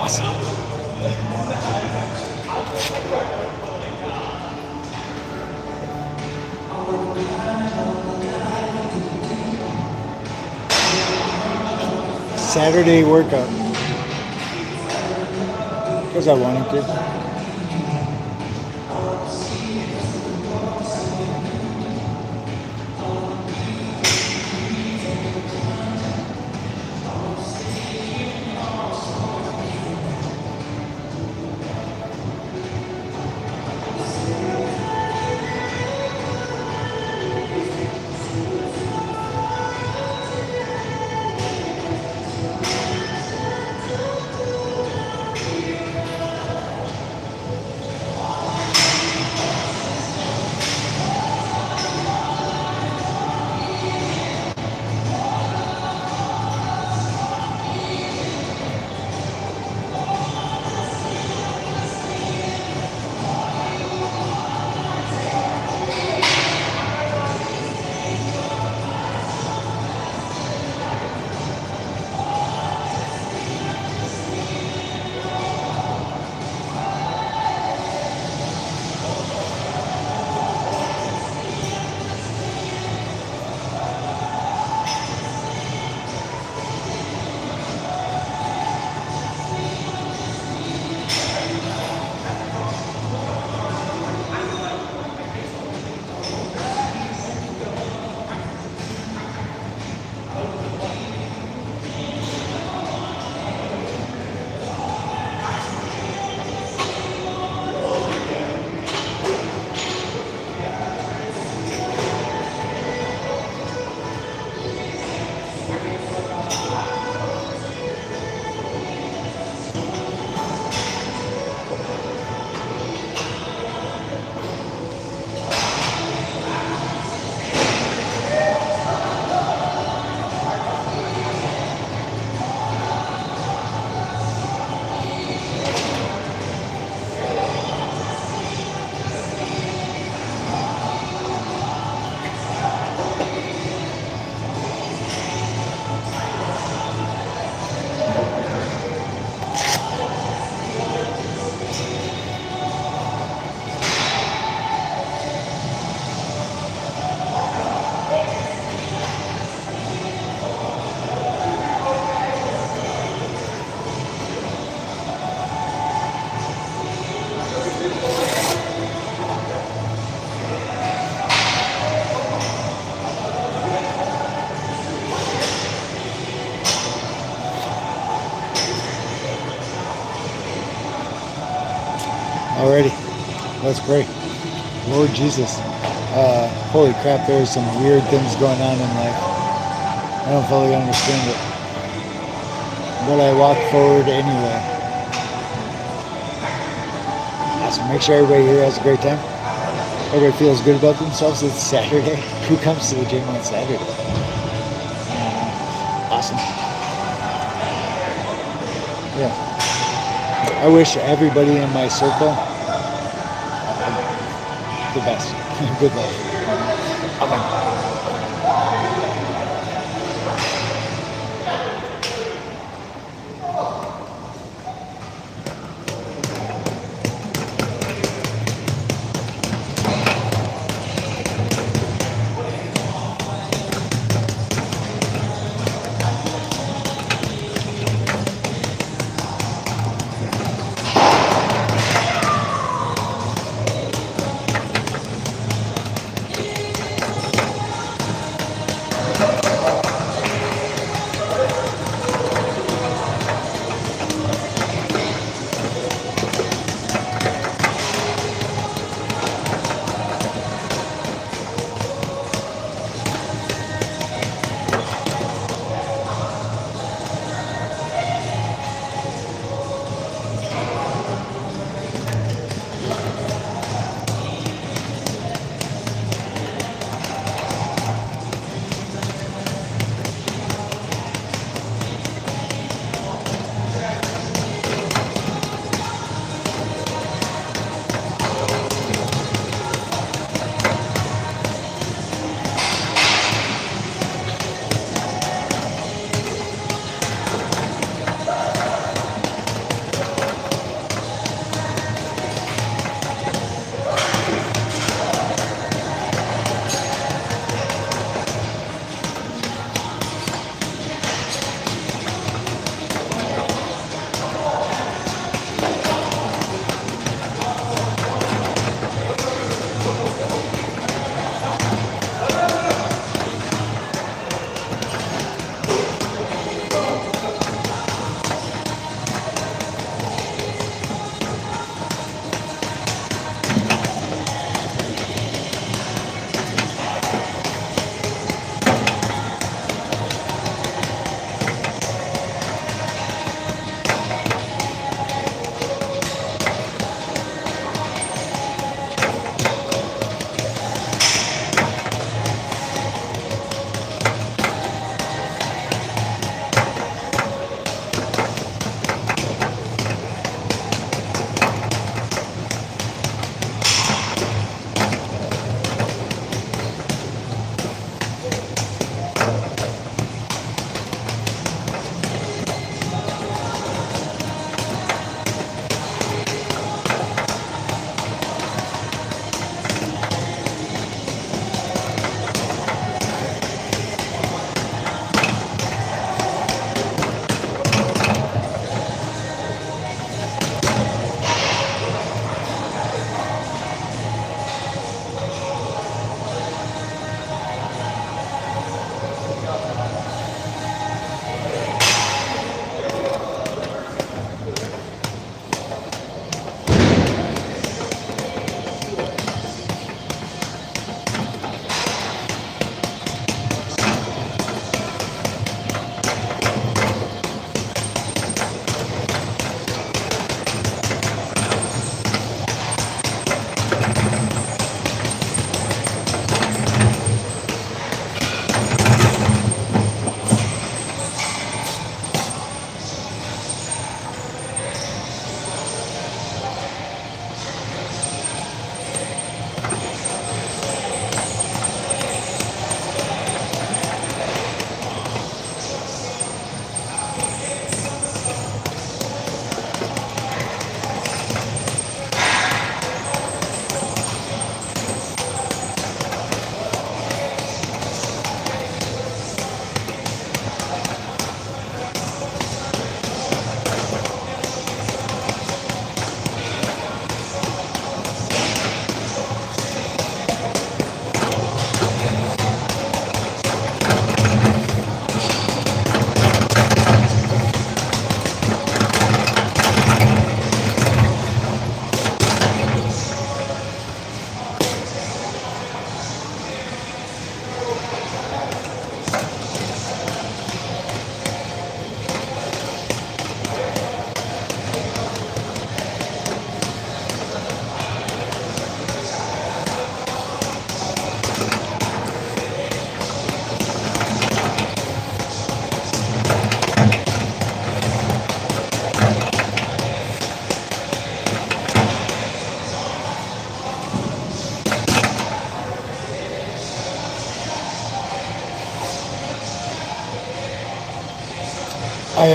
Awesome. Saturday workout. Because I wanted to. Alrighty, let's pray. Lord Jesus, holy crap, there's some weird things going on in life. I don't fully understand it, but I walk forward anyway. Awesome. Make sure everybody here has a great time. Everybody feels good about themselves. It's Saturday. Who comes to the gym on Saturday? Awesome. Yeah. I wish everybody in my circle the best. Good luck. Amen.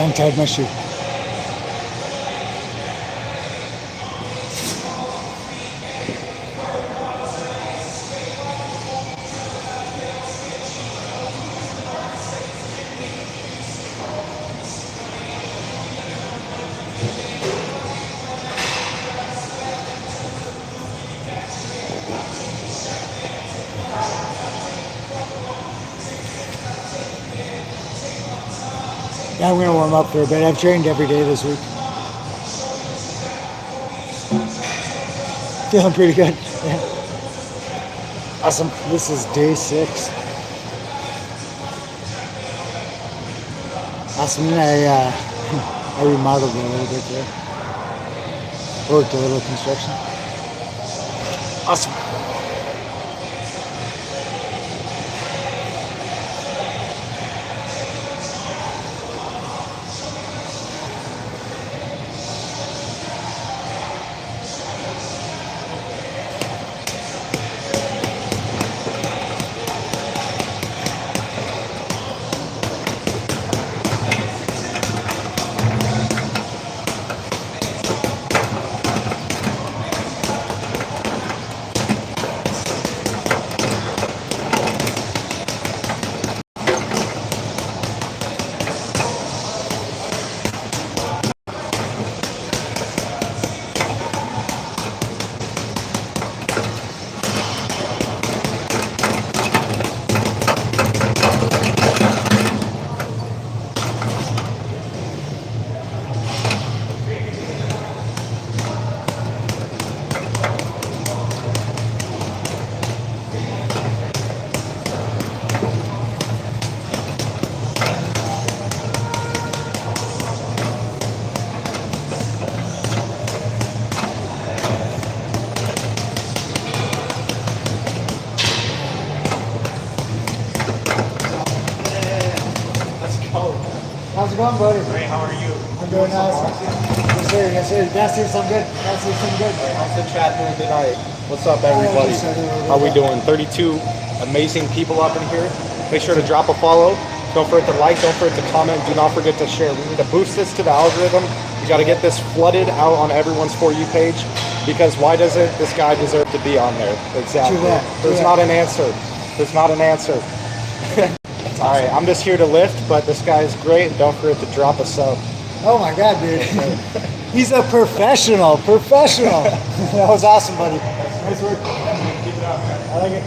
untied my shoe. Yeah, I'm going to warm up for a bit. I've trained every day this week. Feeling pretty good. Yeah. Awesome. This is day 6. Awesome. And I remodeled it a little bit there. Worked a little construction. Awesome. How's it going, buddy? Great, how are you? I'm doing awesome. Yes, sir. Yes, sir. That's here some good. That's here some good. How's the chat doing tonight? What's up, everybody? How we doing? 32 amazing people up in here. Make sure to drop a follow. Don't forget to like. Don't forget to comment. Do not forget to share. We need to boost this to the algorithm. We got to get this flooded out on everyone's For You page. Because why doesn't this guy deserve to be on there? Exactly. There's not an answer. There's not an answer. All right, I'm just here to lift, but this guy's great. Don't forget to drop a sub. Oh my God, dude. He's a professional. Professional. That was awesome, buddy. Nice work. Keep it up, man. I like it.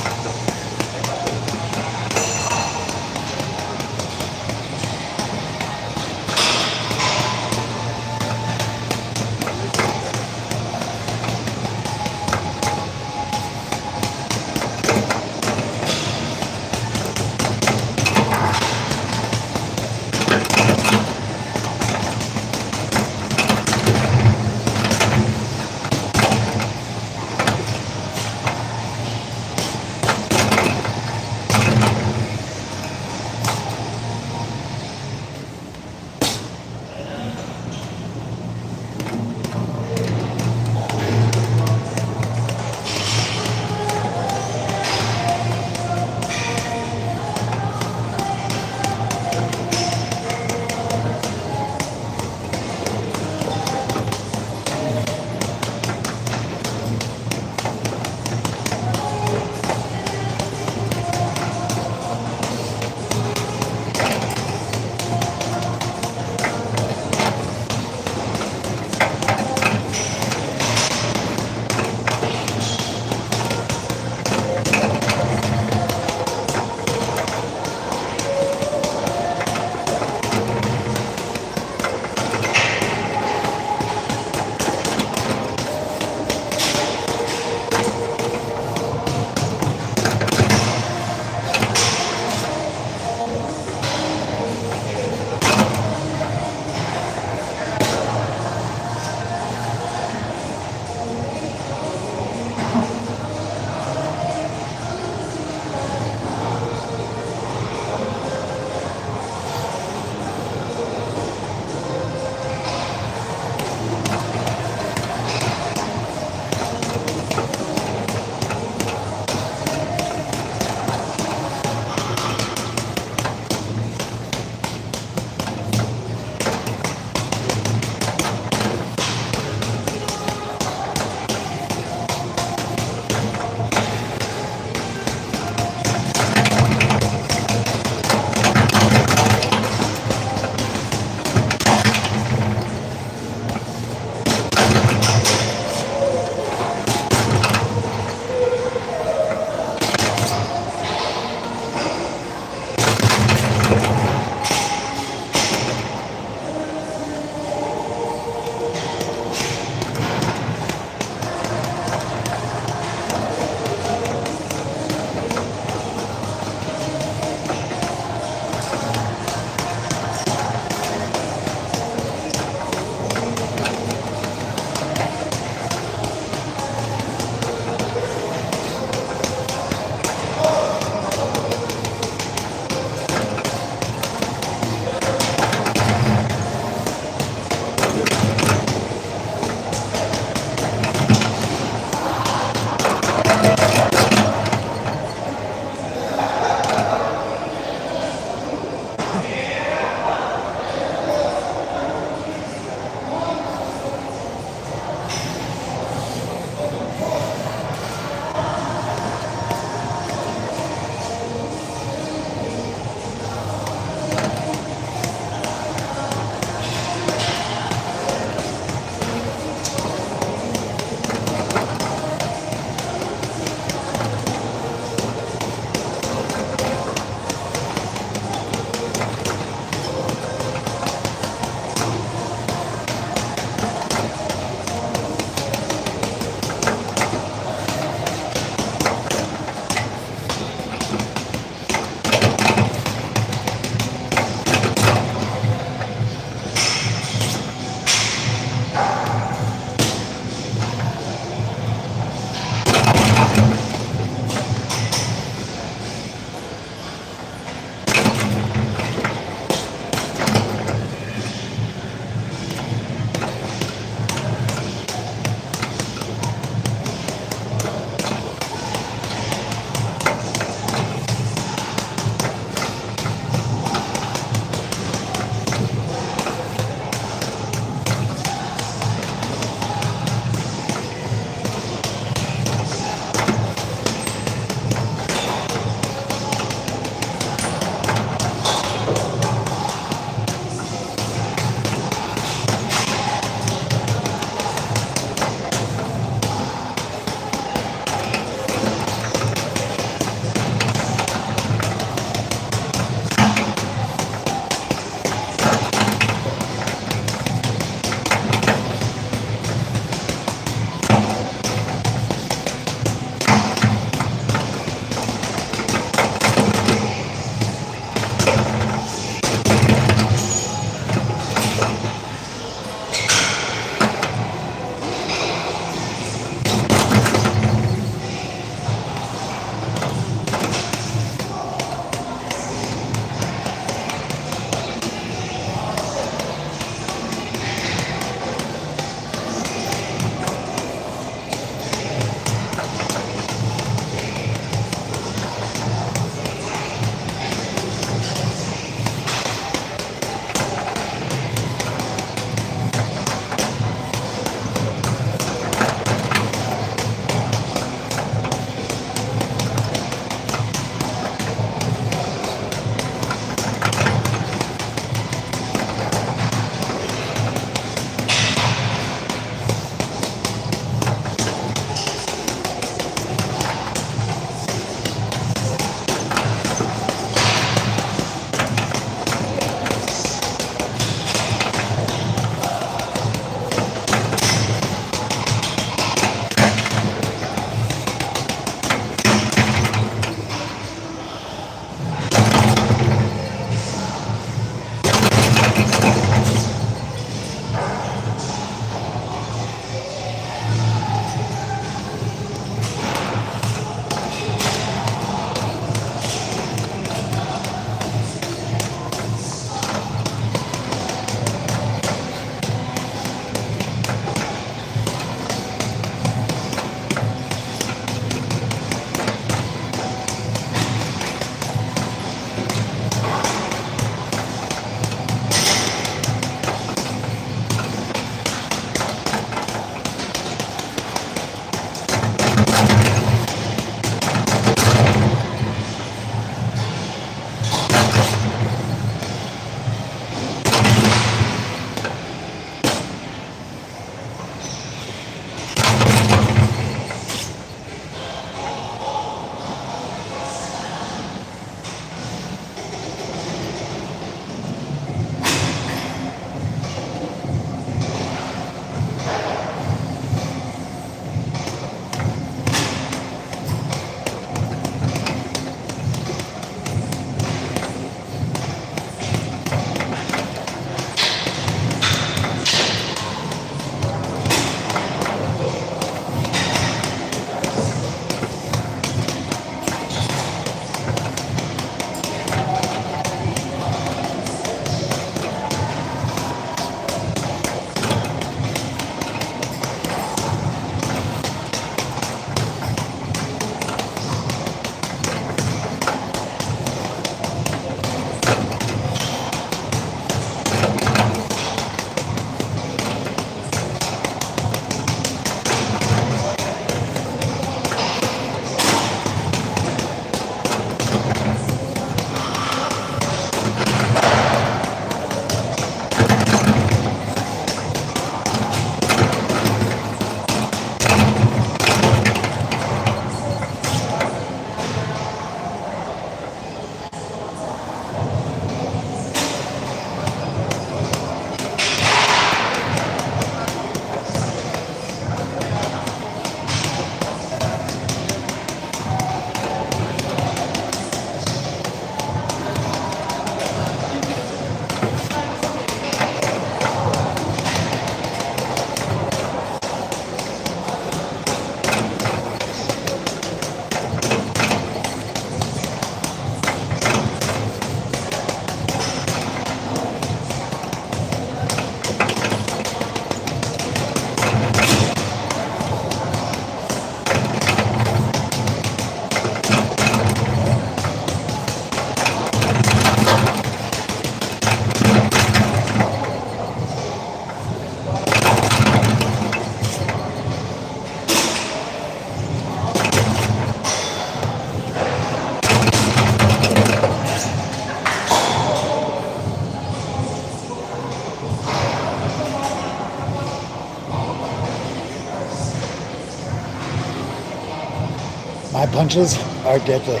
My punches are deadly.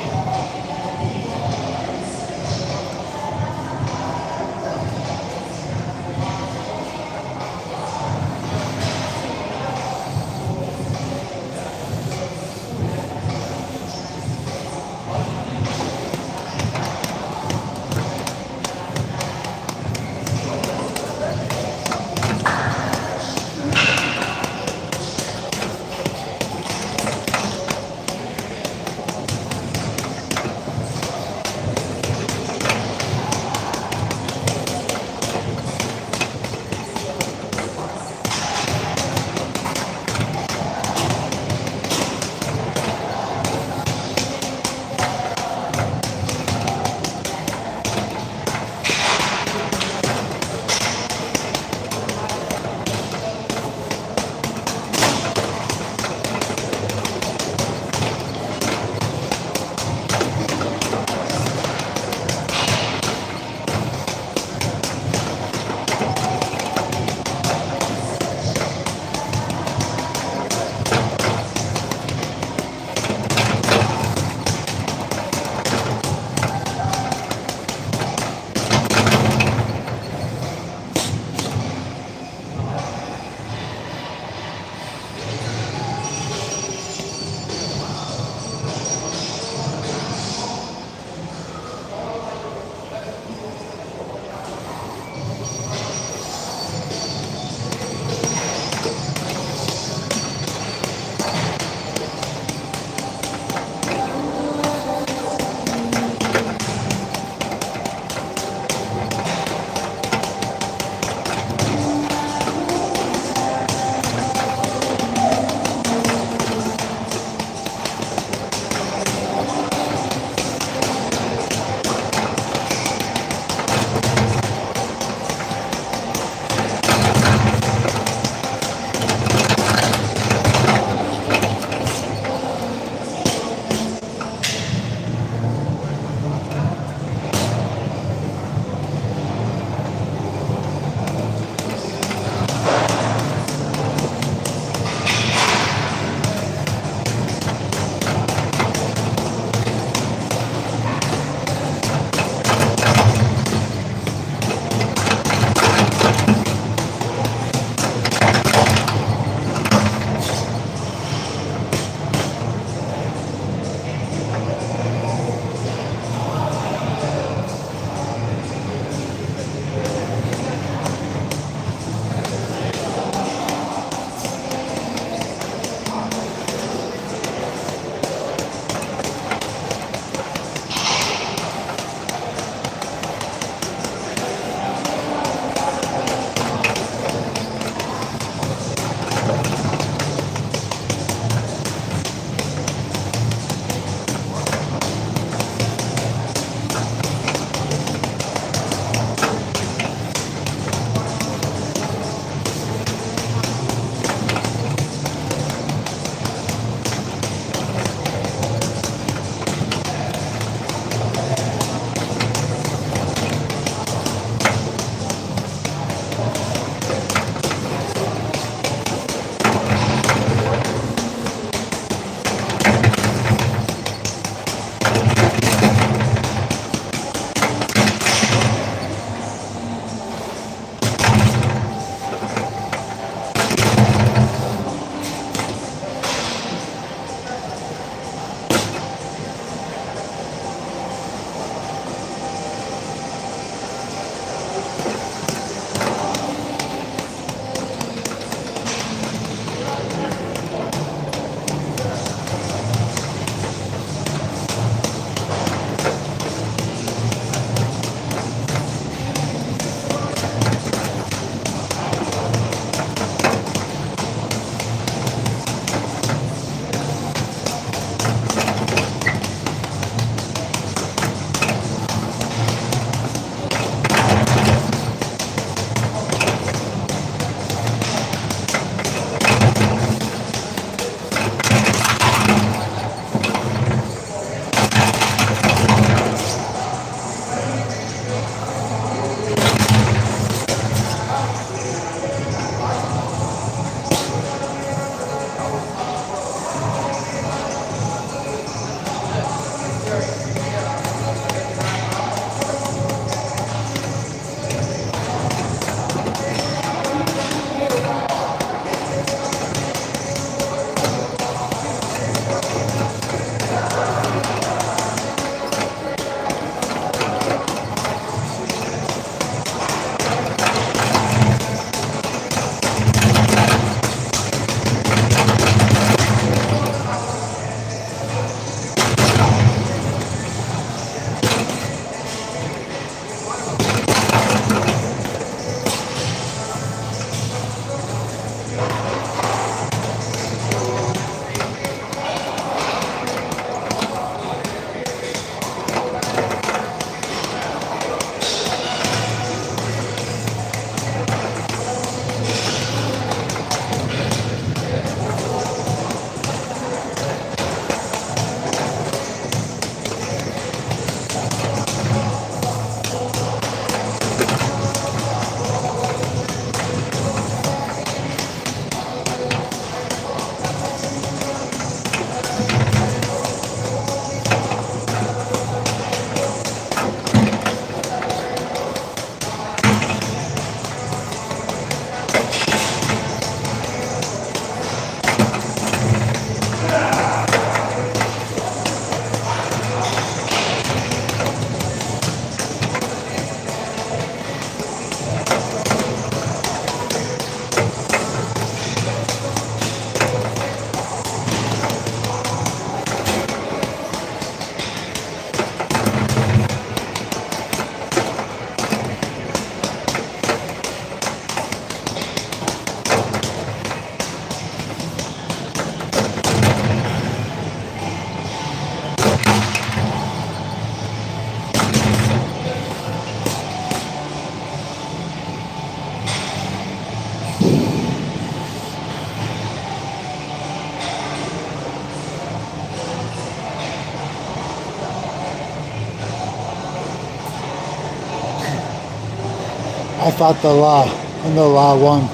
I fought the law, and the law won.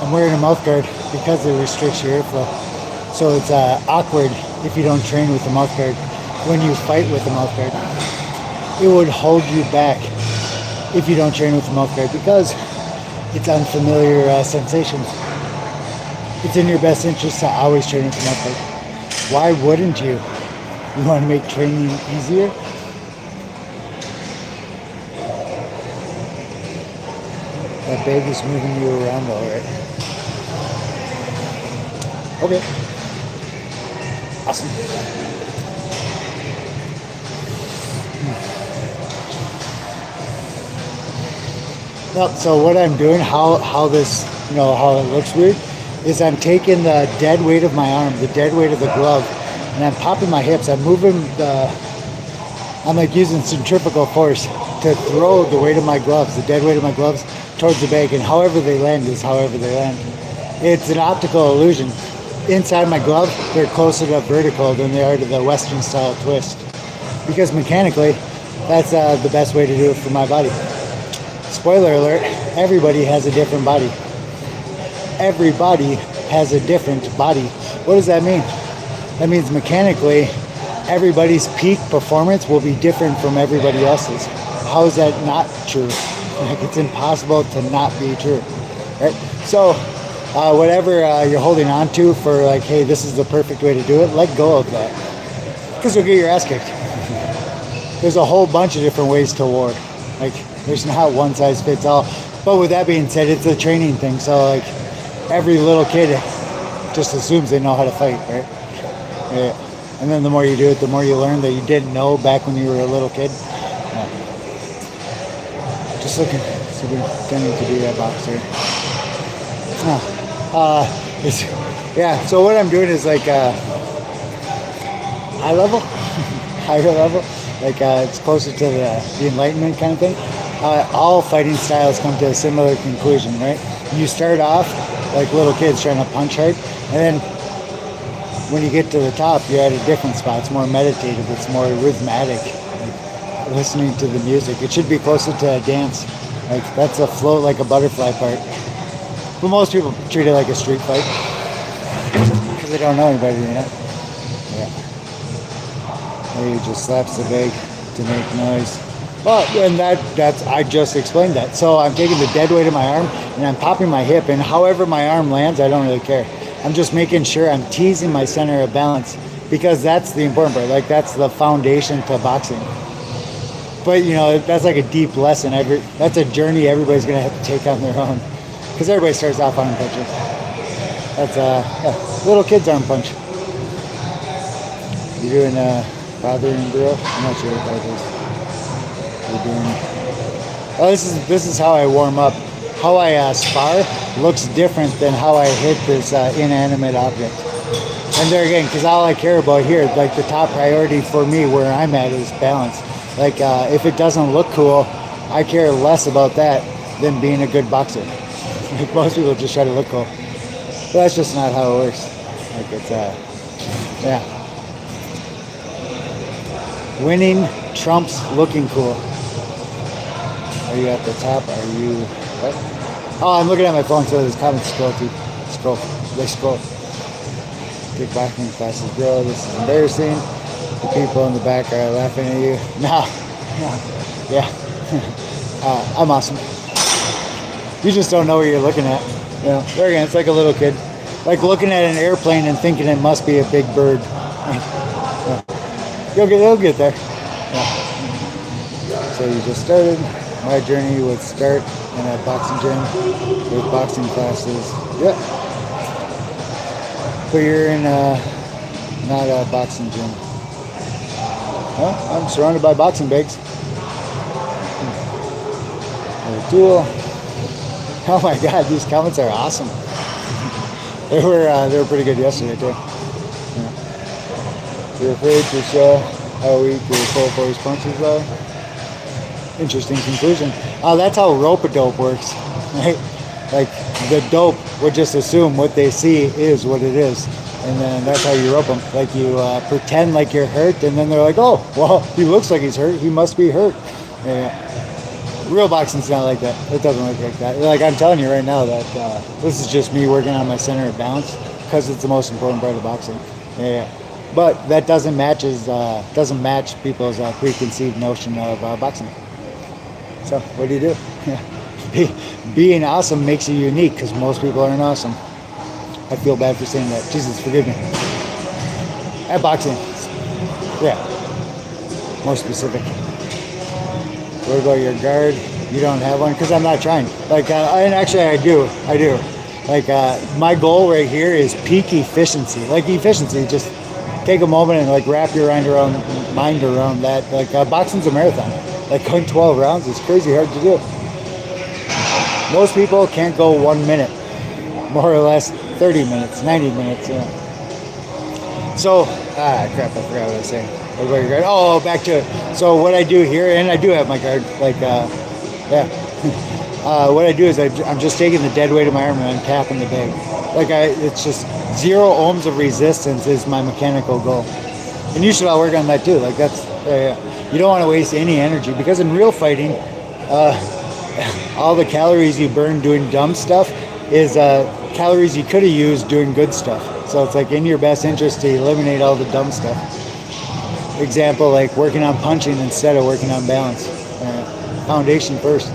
I'm wearing a mouth guard because it restricts your airflow. So it's awkward if you don't train with the mouth guard. When you fight with the mouth guard, it would hold you back if you don't train with the mouth guard because it's unfamiliar sensations. It's in your best interest to always train with the mouth guard. Why wouldn't you? You want to make training easier? That bag is moving you around all right. Okay. Awesome. Well, so what I'm doing, how this, how it looks weird, is I'm taking the dead weight of my arm, the dead weight of the glove, and I'm popping my hips. I'm moving I'm like using centrifugal force to throw the weight of my gloves, the dead weight of my gloves, towards the bag, and however they land is however they land. It's an optical illusion. Inside my glove, they're closer to vertical than they are to the Western style twist. Because mechanically, that's the best way to do it for my body. Spoiler alert, everybody has a different body. Everybody has a different body. What does that mean? That means mechanically, everybody's peak performance will be different from everybody else's. How is that not true? Like, it's impossible to not be true, right? So, whatever you're holding on to for like, hey, this is the perfect way to do it, let go of that. Because you'll get your ass kicked. There's a whole bunch of different ways to war. Like, there's not one size fits all. But with that being said, it's a training thing. So, like, every little kid just assumes they know how to fight, right? Yeah. And then the more you do it, the more you learn that you didn't know back when you were a little kid. Yeah. Just looking, so we're getting to do that box here. Yeah, so what I'm doing is like high level, higher level, like it's closer to the Enlightenment kind of thing. All fighting styles come to a similar conclusion, right? You start off like little kids trying to punch hard, and then when you get to the top, you're at a different spot. It's more meditative, it's more rhythmic, like listening to the music. It should be closer to a dance. Like, that's a float like a butterfly part. But most people treat it like a street fight because they don't know anybody, Yeah. He just slaps the bag to make noise. Well, and that's I just explained that. So I'm taking the dead weight of my arm and I'm popping my hip, and however my arm lands, I don't really care. I'm just making sure I'm teasing my center of balance, because that's the important part. Like, that's the foundation to boxing. But that's like a deep lesson. That's a journey everybody's gonna have to take on their own. Because everybody starts off arm punches. That's little kids arm punch. You're doing father and girl? I'm not sure what that is. You're doing Oh, this is how I warm up. How I spar looks different than how I hit this inanimate object. And there again, because all I care about here, like the top priority for me where I'm at is balance. Like if it doesn't look cool, I care less about that than being a good boxer. Like most people just try to look cool. But that's just not how it works. Like it's yeah. Winning trumps looking cool. Are you at the top? Are you what? Oh, I'm looking at my phone, so there's comments scroll to scroll. They scroll. Kickboxing classes grow. This is embarrassing. The people in the back are laughing at you. No. Yeah. I'm awesome. You just don't know what you're looking at. You know, there again, it's like a little kid. Like looking at an airplane and thinking it must be a big bird. Yeah. You'll get there. Yeah. So you just started. My journey would start in a boxing gym with boxing classes. Yep. But you're in not a boxing gym. Well, I'm surrounded by boxing bags. Duel. Oh my God, these comments are awesome. They were pretty good yesterday too. Yeah. You're afraid to show how weak your full force punches are. Interesting conclusion. That's how rope-a-dope works, right? Like the dope would just assume what they see is what it is, and then that's how you rope them. Like you pretend like you're hurt, and then they're like, "Oh, well, he looks like he's hurt. He must be hurt." Yeah. Real boxing's not like that. It doesn't look like that. Like I'm telling you right now that this is just me working on my center of balance because it's the most important part of boxing. Yeah. But that doesn't match people's preconceived notion of boxing. So what do you do? Being awesome makes you unique because most people aren't awesome. I feel bad for saying that. Jesus, forgive me. At boxing, yeah, more specific. What about your guard? You don't have one? Because I'm not trying. Like, and actually I do. Like, my goal right here is peak efficiency. Like efficiency, just take a moment and like wrap your mind around that. Like boxing's a marathon. Like going 12 rounds is crazy hard to do. Most people can't go 1 minute, more or less 30 minutes, 90 minutes. Yeah. So, crap, I forgot what I was saying. What about your guard? Oh, back to it. So what I do here, and I do have my guard, like, yeah. What I do is I'm just taking the dead weight of my arm and I'm tapping the bag. Like it's just 0 ohms of resistance is my mechanical goal. And you should all work on that too. Like that's, you don't want to waste any energy because in real fighting, all the calories you burn doing dumb stuff is calories you could have used doing good stuff. So it's like in your best interest to eliminate all the dumb stuff. Example, like working on punching instead of working on balance. Foundation first.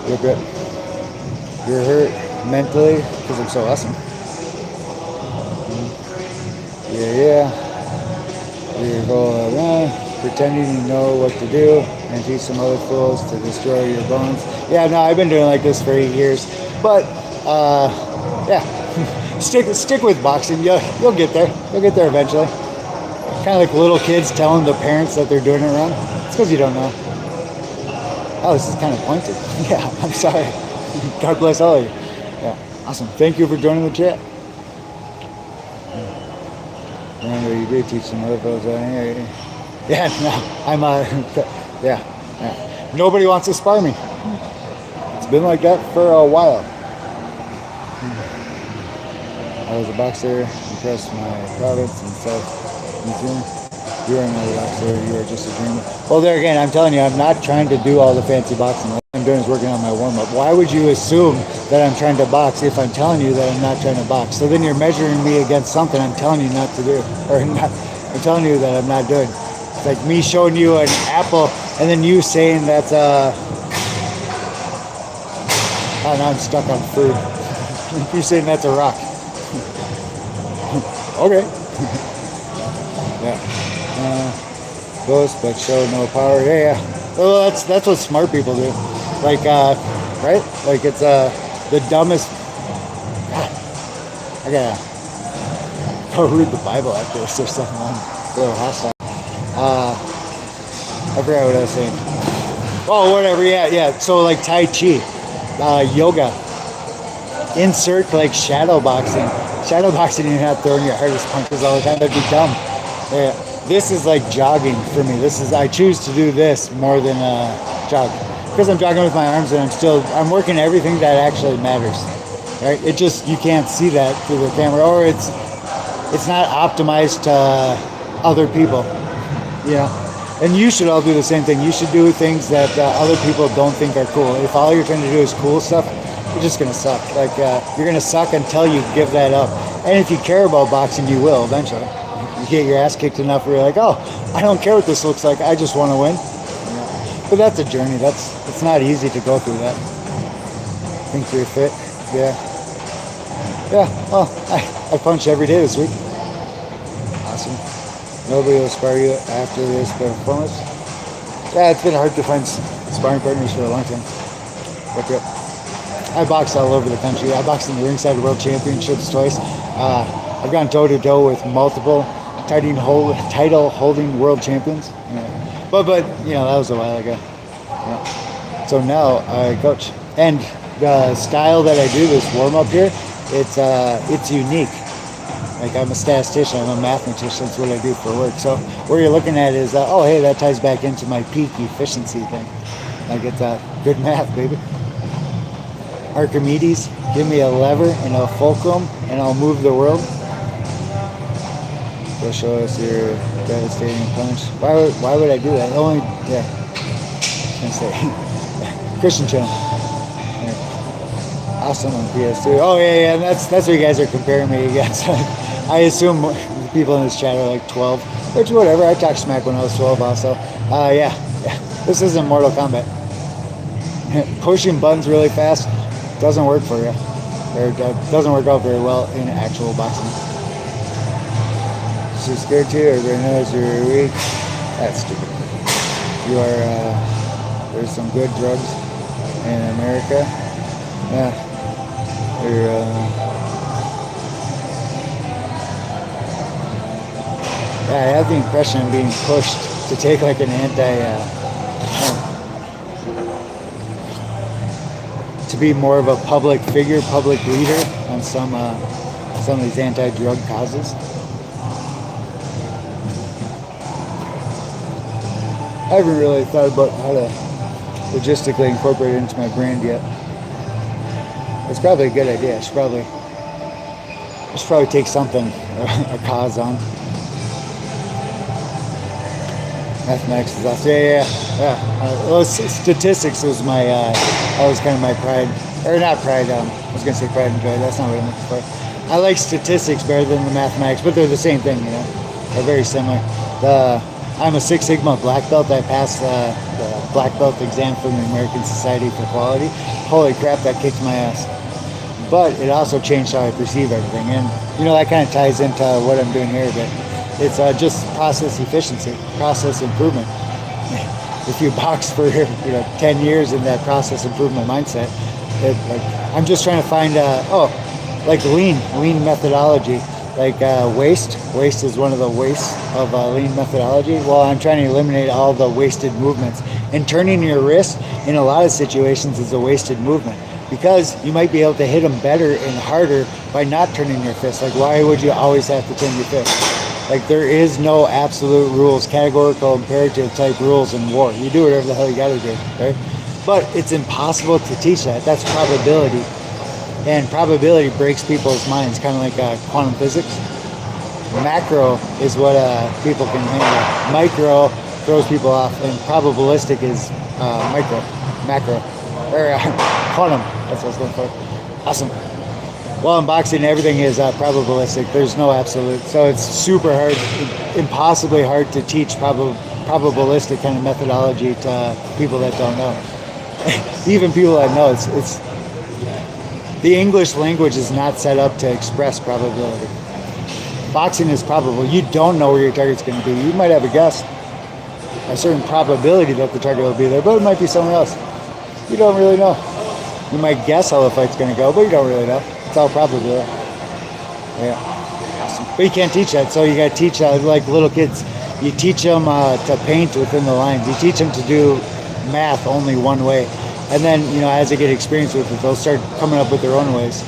You're good. You're hurt mentally because I'm so awesome. Yeah. Your goal of pretending you know what to do and teach some other fools to destroy your bones. Yeah, no, I've been doing like this for 8 years. But yeah, stick with boxing. You'll get there. You'll get there eventually. Kind of like little kids telling their parents that they're doing it wrong. It's because you don't know. Oh, this is kind of pointed. Yeah, I'm sorry. God bless all of you. Yeah, awesome. Thank you for joining the chat. Remember, you do teach some other folks. Yeah, no, I'm yeah. Nobody wants to spar me. It's been like that for a while. I was a boxer, impressed my province and South Museum. You are another boxer, you are just a dreamer. Well, there again, I'm telling you, I'm not trying to do all the fancy boxing. What I'm doing is working on my warm-up. Why would you assume that I'm trying to box if I'm telling you that I'm not trying to box? So then you're measuring me against something I'm telling you not to do. Or not, I'm telling you that I'm not doing. It's like me showing you an apple and then you saying that's oh, now I'm stuck on food. You're saying that's a rock. Okay. Yeah. Boast but show no power. Yeah. Well, that's what smart people do. Like, right? Like it's the dumbest. God, I gotta go read the Bible after this or something. I'm a little hostile. I forgot what I was saying. Oh, whatever. Yeah, yeah. So like Tai Chi, yoga. Insert like shadow boxing. Shadow boxing, you're not throwing your hardest punches all the time. That'd be dumb. Yeah. This is like jogging for me. I choose to do this more than jog because I'm jogging with my arms and I'm working everything that actually matters. Right? It just you can't see that through the camera, or it's not optimized to other people. Yeah. And you should all do the same thing. You should do things that other people don't think are cool. If all you're trying to do is cool stuff, you're just gonna suck. Like you're gonna suck until you give that up. And if you care about boxing, you will eventually. You get your ass kicked enough where you're like, oh, I don't care what this looks like. I just want to win. Yeah. But that's a journey. It's not easy to go through that. Think you're fit. Yeah. Yeah. Well, I punch every day this week. Awesome. Nobody will spar you after this performance. Yeah, it's been hard to find sparring partners for a long time. But I boxed all over the country. I boxed in the Ringside World Championships twice. I've gone toe-to-toe with multiple title-holding world champions. Yeah. But that was a while ago. Yeah. So now I coach. And the style that I do, this warm-up here, it's unique. Like I'm a statistician, I'm a mathematician, that's what I do for work. So where you're looking at is, oh hey, that ties back into my peak efficiency thing. Like it's good math, baby. Archimedes, give me a lever and a fulcrum and I'll move the world. Go show us your devastating punch. Why would I do that? I was gonna say, Christian channel. Yeah. Awesome on PS2. Oh yeah, and that's what you guys are comparing me against. I assume the people in this chat are like 12, which whatever. I talked smack when I was 12 also. Yeah. This isn't Mortal Kombat. Pushing buttons really fast doesn't work for you. Or doesn't work out very well in actual boxing. She's scared too, everybody knows you're weak. That's stupid. You are, there's some good drugs in America. Yeah. Yeah, I have the impression I'm being pushed to take like an to be more of a public figure, public leader on some of these anti-drug causes. I haven't really thought about how to logistically incorporate it into my brand yet. It's probably a good idea. I should probably take something, a cause on. Mathematics is awesome. Yeah. Well, statistics was always kind of my pride, or not pride. I was gonna say pride and joy. That's not what I'm looking for. I like statistics better than the mathematics, but they're the same thing. They're very similar. I'm a Six Sigma black belt. I passed the black belt exam from the American Society for Quality. Holy crap, that kicked my ass. But it also changed how I perceive everything, and that kind of ties into what I'm doing here a bit. It's just process efficiency, process improvement. If you box for 10 years in that process improvement mindset, I'm just trying to find like lean methodology. Like waste is one of the wastes of lean methodology. Well, I'm trying to eliminate all the wasted movements. And turning your wrist in a lot of situations is a wasted movement, because you might be able to hit them better and harder by not turning your fist. Like, why would you always have to turn your fist? Like, there is no absolute rules, categorical imperative type rules in war. You do whatever the hell you gotta do, right? But it's impossible to teach that. That's probability. And probability breaks people's minds, kind of like quantum physics. Macro is what people can handle. Micro throws people off, and probabilistic is macro. Or quantum, that's what I was going for. Awesome. Well, in boxing, everything is probabilistic. There's no absolute. So it's super hard, impossibly hard to teach probabilistic kind of methodology to people that don't know. Even people that know, it's the English language is not set up to express probability. Boxing is probable. You don't know where your target's going to be. You might have a guess, a certain probability that the target will be there, but it might be someone else. You don't really know. You might guess how the fight's going to go, but you don't really know. It's all probability. Yeah. Awesome. But you can't teach that, so you got to teach like little kids. You teach them to paint within the lines. You teach them to do math only one way. And then, as they get experience with it, they'll start coming up with their own ways.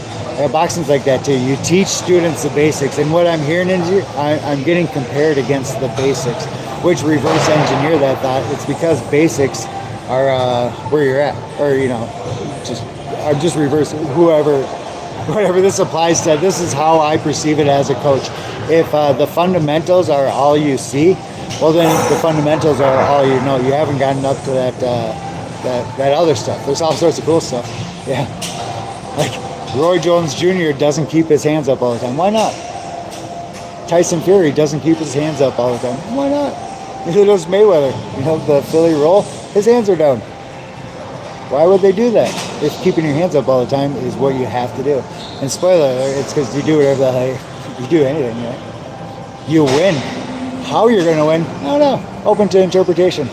Boxing's like that too. You teach students the basics, and what I'm hearing is I'm getting compared against the basics, which reverse engineer that thought. It's because basics are where you're at, or I'm just reverse whatever this applies to. This is how I perceive it as a coach. If the fundamentals are all you see, well then the fundamentals are all you know. You haven't gotten up to that other stuff. There's all sorts of cool stuff. Yeah, like Roy Jones Jr. doesn't keep his hands up all the time. Why not? Tyson Fury doesn't keep his hands up all the time. Why not? Neither does Mayweather. The Philly roll, his hands are down. Why would they do that? If keeping your hands up all the time is what you have to do. And spoiler alert, it's because you do whatever the hell you do anything, right? You win. How you're going to win, I don't know. Open to interpretation.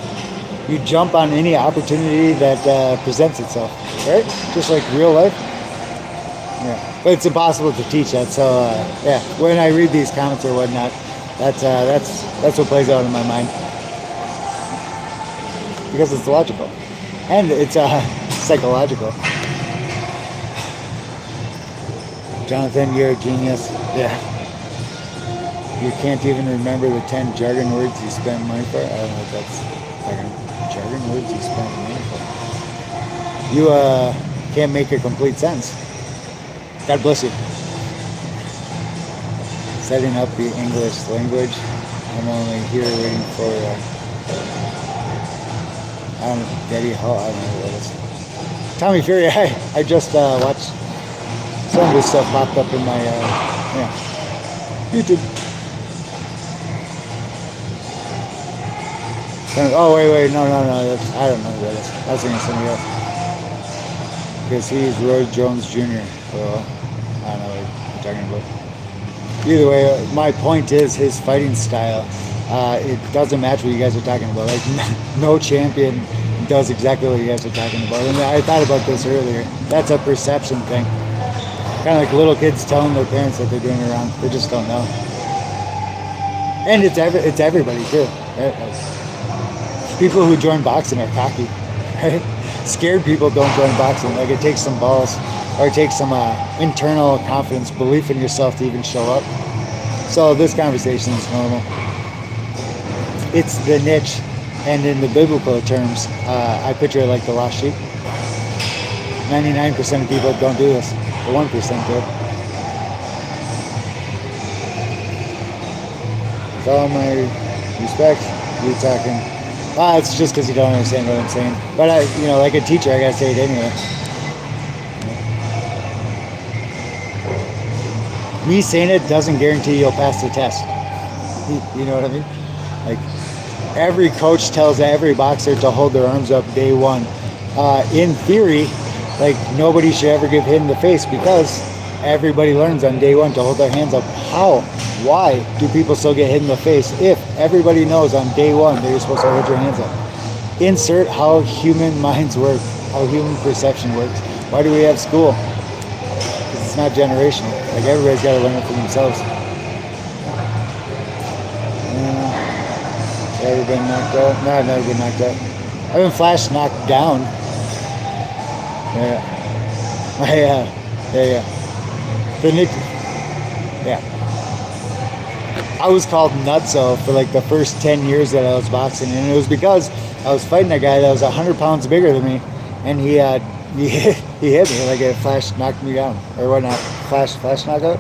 You jump on any opportunity that presents itself, right? Just like real life. Yeah, but it's impossible to teach that. So yeah, when I read these comments or whatnot, that's what plays out in my mind, because it's logical and it's psychological. Jonathan, you're a genius. Yeah. You can't even remember the 10 jargon words you spent money for. I don't know if that's jargon words you spent money for. You can't make a complete sentence. God bless you. Setting up the English language. I'm only here waiting for Daddy Hall. I don't know what it is. Tommy Fury. I just watched some of this stuff popped up in my YouTube. Oh wait, no. I don't know who that is. I was thinking somebody else. Because he's Roy Jones Jr. So I don't know what you're talking about. Either way, my point is his fighting style. It doesn't match what you guys are talking about. Like no champion does exactly what you guys are talking about. And I thought about this earlier. That's a perception thing. Kind of like little kids telling their parents that they're doing it wrong. They just don't know. And it's everybody too. Right? People who join boxing are cocky. Right? Scared people don't join boxing. Like it takes some balls, or it takes some internal confidence, belief in yourself to even show up. So this conversation is normal. It's the niche, and in the biblical terms, I picture it like the lost sheep. 99% of people don't do this. The 1% do. With all my respect, you talking. It's just because you don't understand what I'm saying. But like a teacher, I gotta say it anyway. Me saying it doesn't guarantee you'll pass the test. You know what I mean? Like every coach tells every boxer to hold their arms up day one. In theory, like nobody should ever get hit in the face, because everybody learns on day one to hold their hands up. How? Why do people still get hit in the face if everybody knows on day one that you're supposed to hold your hands up? Insert how human minds work, how human perception works. Why do we have school? Because it's not generational. Like everybody's got to learn it for themselves. Ever been knocked out? No, I've never been knocked out. I've been flash knocked down. Yeah. The nick. Yeah. I was called Nutso for like the first 10 years that I was boxing, and it was because I was fighting a guy that was 100 pounds bigger than me, and he hit me, like it flash knocked me down, or whatnot, flash knockout.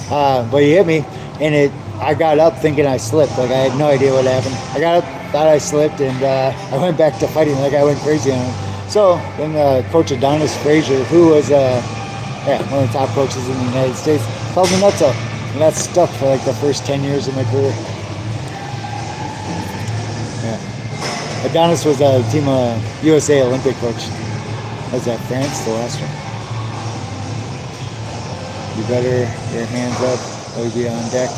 But he hit me, and I got up thinking I slipped, like I had no idea what happened. I got up, thought I slipped, and I went back to fighting, like I went crazy on him. So then Coach Adonis Frazier, who was one of the top coaches in the United States, called me Nutso. And that stuck for like the first 10 years of my career. Yeah. Adonis was a Team USA Olympic coach. Was that France, the last one? You better your hands up or be on deck.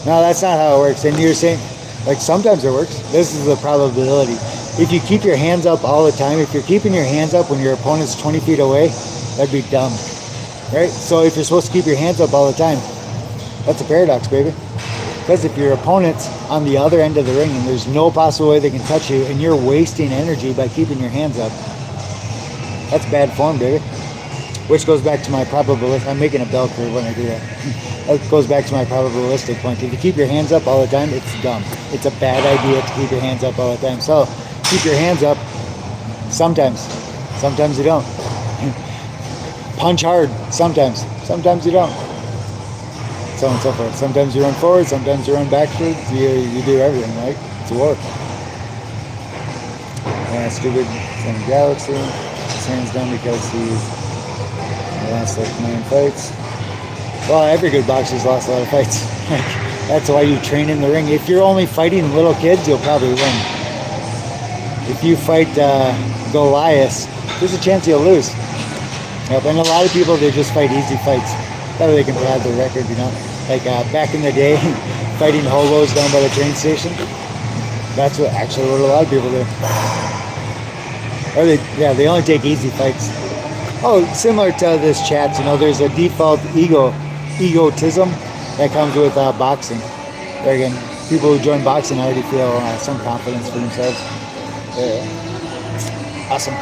No, that's not how it works. And you're saying, like sometimes it works. This is the probability. If you keep your hands up all the time, if you're keeping your hands up when your opponent's 20 feet away, that'd be dumb. Right? So if you're supposed to keep your hands up all the time, that's a paradox, baby. Because if your opponent's on the other end of the ring and there's no possible way they can touch you, and you're wasting energy by keeping your hands up, that's bad form, baby. Which goes back to my probabilistic. I'm making a bell curve when I do that. That goes back to my probabilistic point. If you keep your hands up all the time, it's dumb. It's a bad idea to keep your hands up all the time. So keep your hands up sometimes. Sometimes you don't. Punch hard sometimes. Sometimes you don't. So on and so forth. Sometimes you run forward. Sometimes you run backwards. You do everything, right? It's a war. Stupid Sam Galaxy. His hands down because he's lost like 9 fights. Well, every good boxer's lost a lot of fights. That's why you train in the ring. If you're only fighting little kids, you'll probably win. If you fight Goliath, there's a chance you'll lose. Yep. And a lot of people, they just fight easy fights. That way they can pad their record, you know. Like back in the day, fighting hobos down by the train station. That's what a lot of people do. Or they only take easy fights. Oh, similar to this chat, you know, there's a default egotism that comes with boxing. There again, people who join boxing already feel some confidence for themselves. Awesome.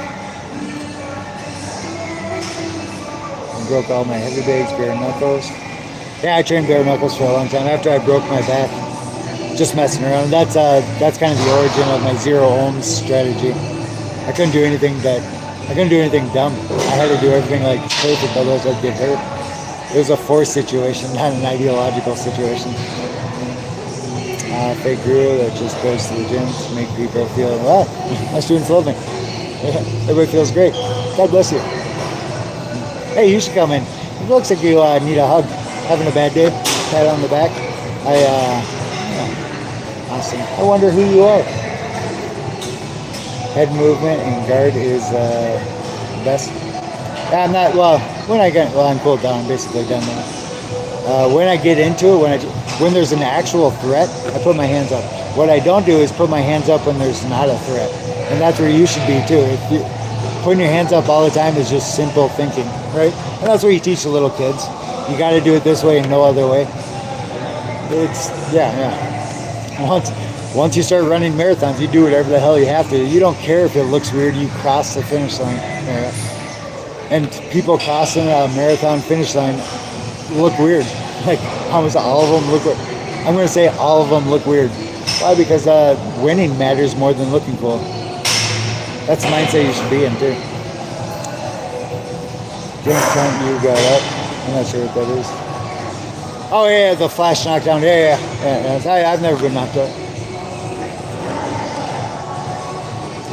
I broke all my heavy bags, bare knuckles. Yeah, I trained bare knuckles for a long time. After I broke my back, just messing around. That's kind of the origin of my 0 ohms strategy. I couldn't do anything dumb. I had to do everything like perfect, otherwise I'd get hurt. It was a force situation, not an ideological situation. Fake guru that just goes to the gym to make people feel, wow, my students love me. Everybody feels great. God bless you. Hey, you should come in. It looks like you need a hug. Having a bad day. Pat on the back. Awesome. I wonder who you are. Head movement and guard is best. I'm not, I'm cooled down, I'm basically done now. When I get into it, when there's an actual threat, I put my hands up. What I don't do is put my hands up when there's not a threat. And that's where you should be too. Putting your hands up all the time is just simple thinking, right? And that's what you teach the little kids. You got to do it this way and no other way. Once you start running marathons, you do whatever the hell you have to. You don't care if it looks weird. You cross the finish line. Yeah. And people crossing a marathon finish line look weird. Like almost all of them look weird. I'm going to say all of them look weird. Why? Because winning matters more than looking cool. That's the mindset you should be in too. Drink count you got up. I'm not sure what that is. Oh yeah, the flash knockdown. Yeah. I've never been knocked out.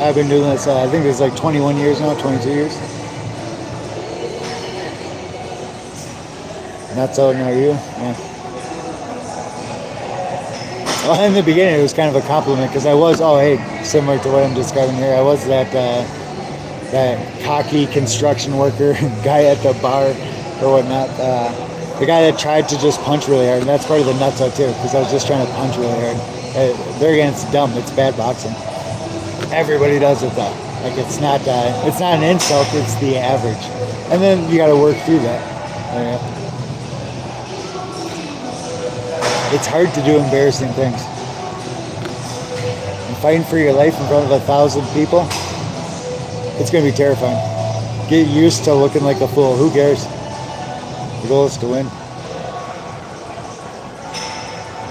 I've been doing this, I think it's like 21 years now, 22 years. Not so, not you? Yeah. Well, in the beginning, it was kind of a compliment because I was, similar to what I'm describing here, I was that cocky construction worker guy at the bar or whatnot. The guy that tried to just punch really hard, and that's part of the nutso too, because I was just trying to punch really hard. There again, it's dumb. It's bad boxing. Everybody does it though. Like it's not an insult. It's the average, and then you got to work through that. It's hard to do embarrassing things. And fighting for your life in front of 1,000 people, it's going to be terrifying. Get used to looking like a fool. Who cares? The goal is to win.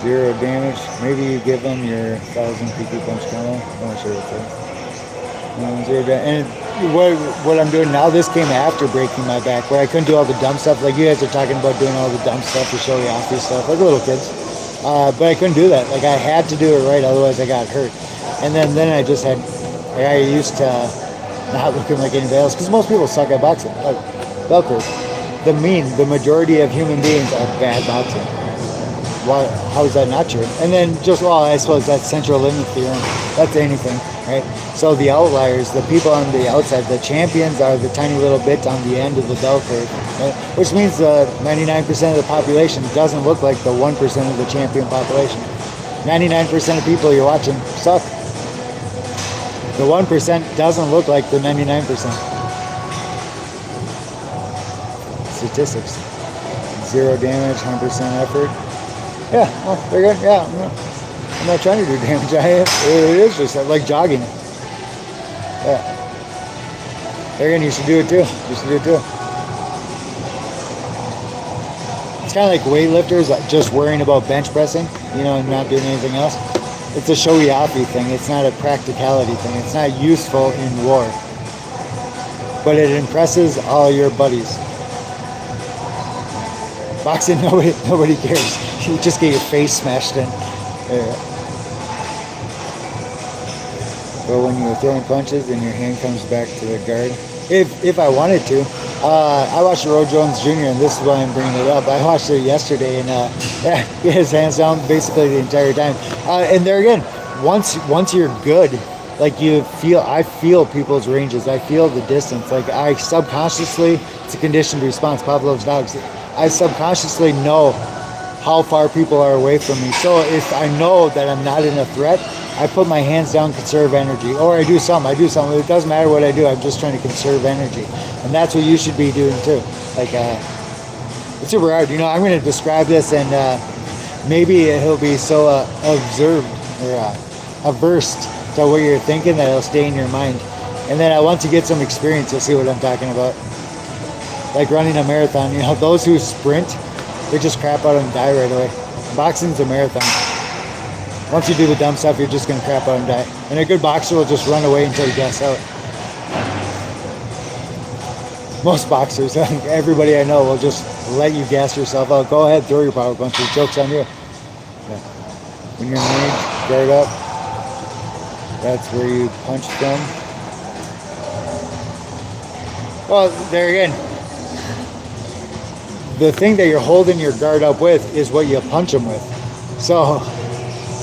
0 damage. Maybe you give them your 1,000 PQ punch combo. I'm not sure what that is. 0 damage. And what I'm doing now, this came after breaking my back, where I couldn't do all the dumb stuff. Like you guys are talking about doing all the dumb stuff to show you off this stuff, like little kids. But I couldn't do that. Like I had to do it right, otherwise I got hurt. And then I just had, I used to not looking like anybody else, because most people suck at boxing. Like Velcro. The majority of human beings are bad boxing. Why? How is that not true? And then I suppose that's central limit theorem. That's anything, right? So the outliers, the people on the outside, the champions are the tiny little bit on the end of the bell curve, right? Which means the 99% of the population doesn't look like the 1% of the champion population. 99% of people you're watching suck. The 1% doesn't look like the 99%. Statistics. 0 damage, 100% effort. Yeah, well, they're good. Yeah, I'm not trying to do damage. It is just like jogging. Yeah. There again, you should do it too. You should do it too. It's kind of like weightlifters just worrying about bench pressing, and not doing anything else. It's a showy-offy thing. It's not a practicality thing. It's not useful in war. But it impresses all your buddies. Boxing, nobody cares. You just get your face smashed in. But when you're throwing punches and your hand comes back to the guard, if I wanted to, I watched Roy Jones Jr. and this is why I'm bringing it up. I watched it yesterday and he had his hands down basically the entire time. And there again, once you're good, like I feel people's ranges. I feel the distance. Like I subconsciously, it's a conditioned response. Pavlov's dogs. I subconsciously know how far people are away from me. So if I know that I'm not in a threat, I put my hands down, conserve energy, or I do something. It doesn't matter what I do. I'm just trying to conserve energy, and that's what you should be doing too. Like it's super hard. I'm going to describe this, and maybe it'll be so observed or averse to what you're thinking that it'll stay in your mind. And then once you get some experience, you'll see what I'm talking about. Like running a marathon, those who sprint, they just crap out and die right away. Boxing's a marathon. Once you do the dumb stuff, you're just going to crap out and die. And a good boxer will just run away until he gas out. Most boxers, everybody I know will just let you gas yourself out. Go ahead, throw your power punches. Joke's on you. Yeah. When you're in range, guard up. That's where you punch from. Well, there again. The thing that you're holding your guard up with is what you punch them with. So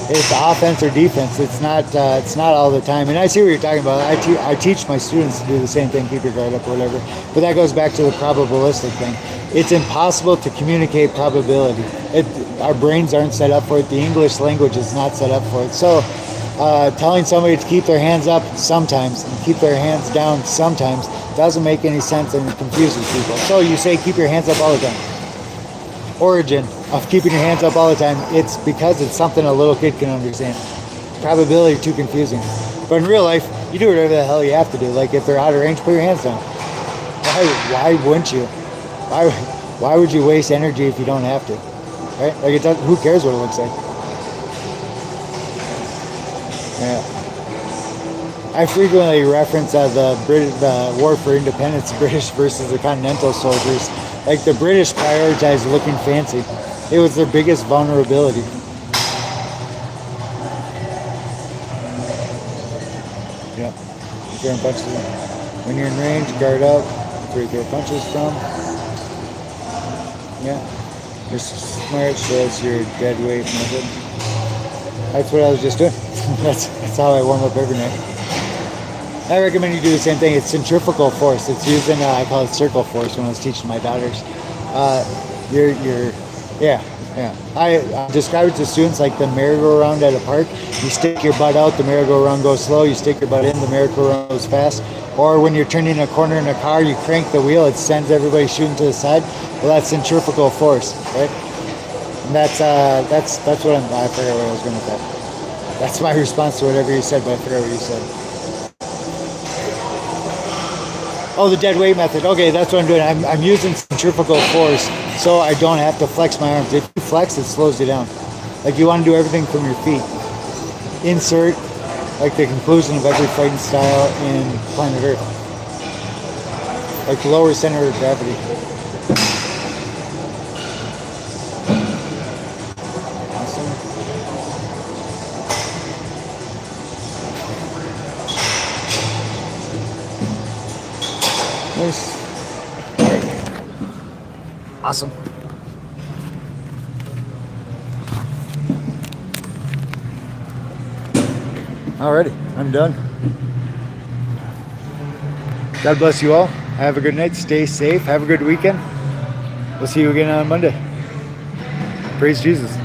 it's offense or defense. It's not all the time. And I see what you're talking about. I teach my students to do the same thing, keep your guard up or whatever. But that goes back to the probabilistic thing. It's impossible to communicate probability. Our brains aren't set up for it. The English language is not set up for it. So telling somebody to keep their hands up sometimes and keep their hands down sometimes doesn't make any sense and confuses people. So you say keep your hands up all the time. Origin of keeping your hands up all the time, it's because it's something a little kid can understand. Probability too confusing. But in real life, you do whatever the hell you have to do. Like if they're out of range, put your hands down. Why wouldn't you? Why would you waste energy if you don't have to? Right? Like who cares what it looks like? Yeah. I frequently reference the War for Independence, British versus the Continental soldiers. Like the British prioritized looking fancy. It was their biggest vulnerability. Yeah. Throwing punches. When you're in range, guard up. That's where you throw punches from. Yeah. You're smart, so that's your dead weight method. That's what I was just doing. That's how I warm up every night. I recommend you do the same thing. It's centrifugal force. It's using, I call it circle force when I was teaching my daughters. I describe it to students like the merry-go-round at a park. You stick your butt out, the merry-go-round goes slow. You stick your butt in, the merry-go-round goes fast. Or when you're turning a corner in a car, you crank the wheel, it sends everybody shooting to the side. Well, that's centrifugal force, right? And that's what I forgot what I was going to say. That's my response to whatever you said, but I forgot what you said. Oh, the dead weight method. Okay, that's what I'm doing. I'm using centrifugal force so I don't have to flex my arms. If you flex, it slows you down. Like you want to do everything from your feet. Insert, like the conclusion of every fighting style in planet Earth. Like lower center of gravity. Nice. Awesome. Alrighty, I'm done. God bless you all. Have a good night. Stay safe. Have a good weekend. We'll see you again on Monday. Praise Jesus.